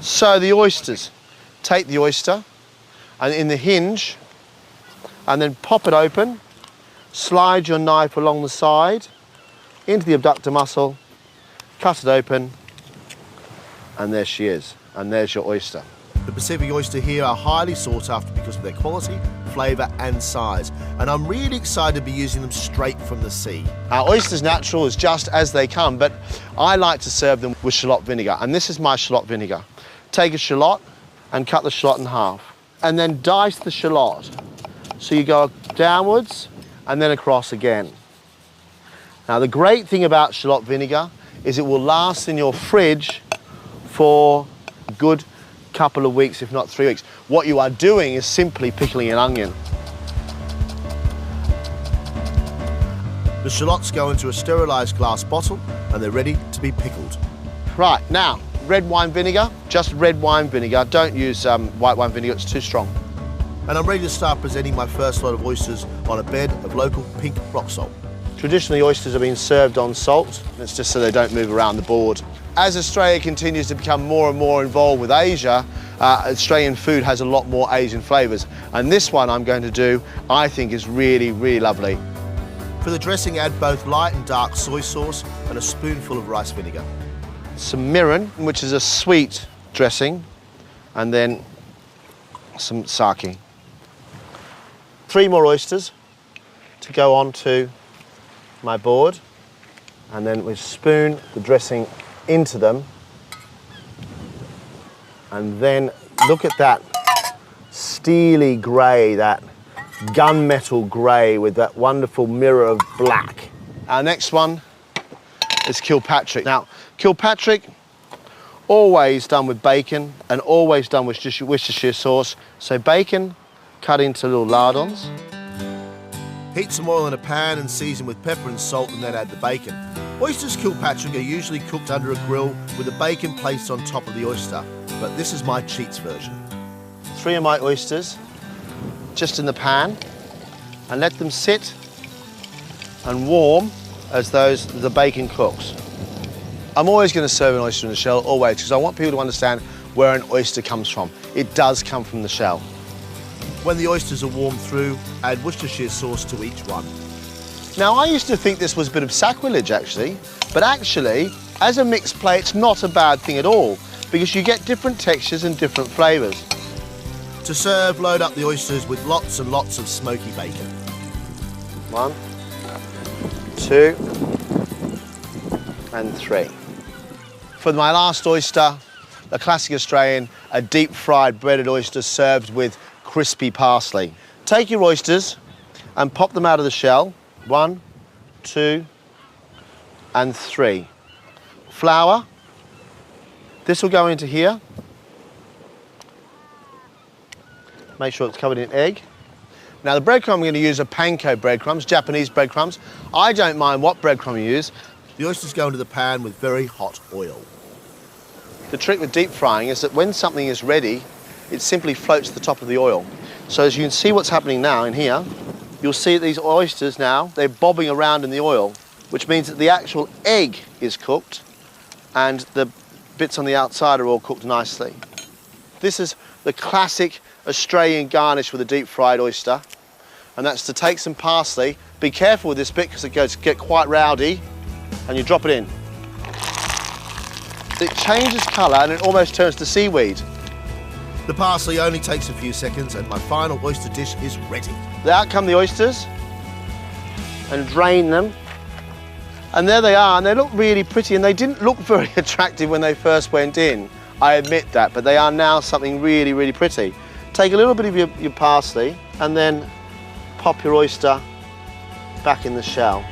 So the oysters, take the oyster and in the hinge and then pop it open, slide your knife along the side into the abductor muscle, cut it open, and there she is, and there's your oyster. The Pacific oyster here are highly sought after because of their quality, flavour and size, and I'm really excited to be using them straight from the sea. Our oysters natural is just as they come, but I like to serve them with shallot vinegar, and this is my shallot vinegar. Take a shallot and cut the shallot in half, and then dice the shallot. So you go downwards and then across again. Now the great thing about shallot vinegar is it will last in your fridge for a good couple of weeks, if not 3 weeks. What you are doing is simply pickling an onion. The shallots go into a sterilised glass bottle and they're ready to be pickled. Right, now, red wine vinegar, just red wine vinegar. Don't use white wine vinegar, it's too strong. And I'm ready to start presenting my first lot of oysters on a bed of local pink rock salt. Traditionally, oysters are being served on salt. It's just so they don't move around the board. As Australia continues to become more and more involved with Asia, Australian food has a lot more Asian flavours. And this one I'm going to do, I think is really, really lovely. For the dressing, add both light and dark soy sauce and a spoonful of rice vinegar. Some mirin, which is a sweet dressing, and then some sake. 3 more oysters to go onto my board, and then we spoon the dressing into them, and then look at that steely grey, that gunmetal grey with that wonderful mirror of black. Our next one is Kilpatrick. Now, Kilpatrick, always done with bacon and always done with Worcestershire sauce. So bacon cut into little lardons. Heat some oil in a pan and season with pepper and salt, and then add the bacon. Oysters Kilpatrick are usually cooked under a grill with the bacon placed on top of the oyster, but this is my cheats version. 3 of my oysters just in the pan, and let them sit and warm as the bacon cooks. I'm always going to serve an oyster in the shell, always, because I want people to understand where an oyster comes from. It does come from the shell. When the oysters are warmed through, add Worcestershire sauce to each one. Now, I used to think this was a bit of sacrilege, actually, but actually, as a mixed plate, it's not a bad thing at all, because you get different textures and different flavours. To serve, load up the oysters with lots and lots of smoky bacon. 1, 2, and 3. For my last oyster, a classic Australian, a deep-fried breaded oyster served with crispy parsley. Take your oysters and pop them out of the shell. 1, 2, and 3. Flour. This will go into here. Make sure it's covered in egg. Now the breadcrumb I'm going to use are panko breadcrumbs, Japanese breadcrumbs. I don't mind what breadcrumb you use. The oysters go into the pan with very hot oil. The trick with deep frying is that when something is ready, it simply floats to the top of the oil. So as you can see what's happening now in here, you'll see that these oysters now, they're bobbing around in the oil, which means that the actual egg is cooked and the bits on the outside are all cooked nicely. This is the classic Australian garnish with a deep fried oyster, and that's to take some parsley. Be careful with this bit because it goes get quite rowdy, and you drop it in. It changes colour and it almost turns to seaweed. The parsley only takes a few seconds and my final oyster dish is ready. Out come the oysters, and drain them. And there they are, and they look really pretty, and they didn't look very attractive when they first went in. I admit that, but they are now something really, really pretty. Take a little bit of your parsley and then pop your oyster back in the shell.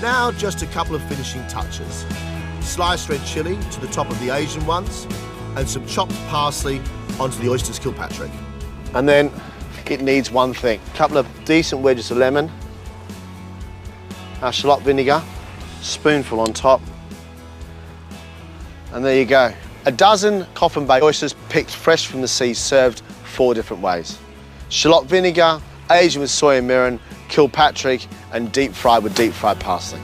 Now just a couple of finishing touches. Sliced red chilli to the top of the Asian ones, and some chopped parsley onto the oysters Kilpatrick. And then it needs one thing. A couple of decent wedges of lemon, our shallot vinegar, spoonful on top, and there you go. A dozen coffin bay oysters picked fresh from the sea, served 4 different ways. Shallot vinegar, Asian with soy and mirin, Kilpatrick, and deep fried with deep fried parsley.